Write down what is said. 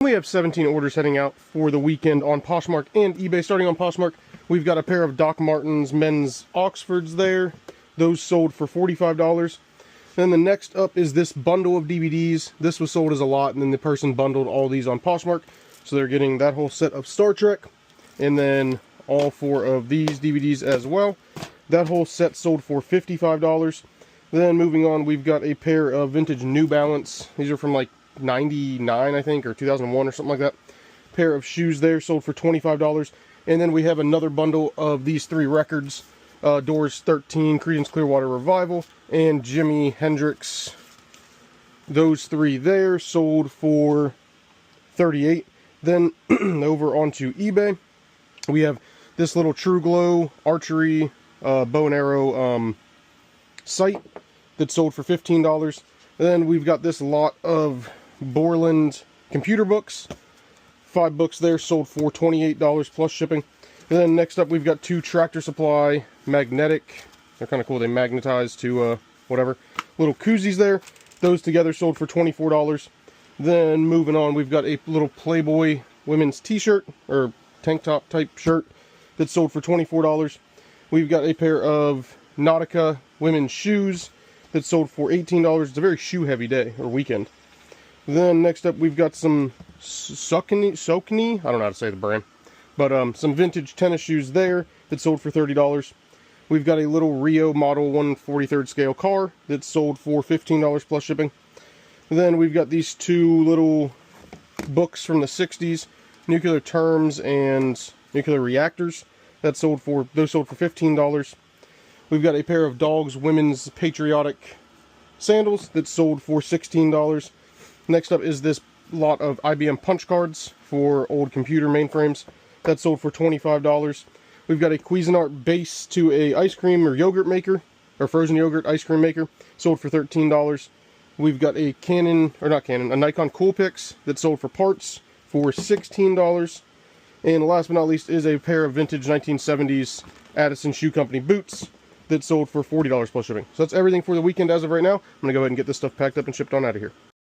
We have 17 orders heading out for the weekend on Poshmark and eBay. Starting on Poshmark, we've got a pair of Doc Martens men's Oxfords there. Those sold for $45. Then the next up is this bundle of DVDs. This was sold as a lot, and then the person bundled all these on Poshmark. So they're getting that whole set of Star Trek, and then all 4 of these DVDs as well. That whole set sold for $55. Then moving on, we've got a pair of vintage New Balance. These are from like 99, I think, or 2001 or something like that. Pair of shoes there sold for $25. And then we have another bundle of these 3 records. Doors 13, Creedence Clearwater Revival, and Jimi Hendrix. Those 3 there sold for $38. Then over onto eBay, we have this little True Glow archery bow and arrow sight that sold for $15. Then we've got this lot of Borland computer books. 5 books there sold for $28 plus shipping. And then next up, we've got 2 Tractor Supply magnetic. They're kind of cool. They magnetize to whatever. Little koozies there. Those together sold for $24. Then moving on, we've got a little Playboy women's t-shirt or tank top type shirt that sold for $24. We've got a pair of Nautica women's shoes that sold for $18. It's a very shoe heavy day or weekend. Then next up, we've got some Saucony, I don't know how to say the brand, but some vintage tennis shoes there that sold for $30. We've got a little Rio Model 1/43rd scale car that sold for $15 plus shipping. Then we've got these 2 little books from the 60s, Nuclear Terms and Nuclear Reactors. Those sold for $15. We've got a pair of Dogs women's patriotic sandals that sold for $16. Next up is this lot of IBM punch cards for old computer mainframes. That sold for $25. We've got a Cuisinart base to a ice cream or yogurt maker, or frozen yogurt ice cream maker, sold for $13. We've got a a Nikon Coolpix that sold for parts for $16. And last but not least is a pair of vintage 1970s Addison Shoe Company boots that sold for $40 plus shipping. So that's everything for the weekend as of right now. I'm going to go ahead and get this stuff packed up and shipped on out of here.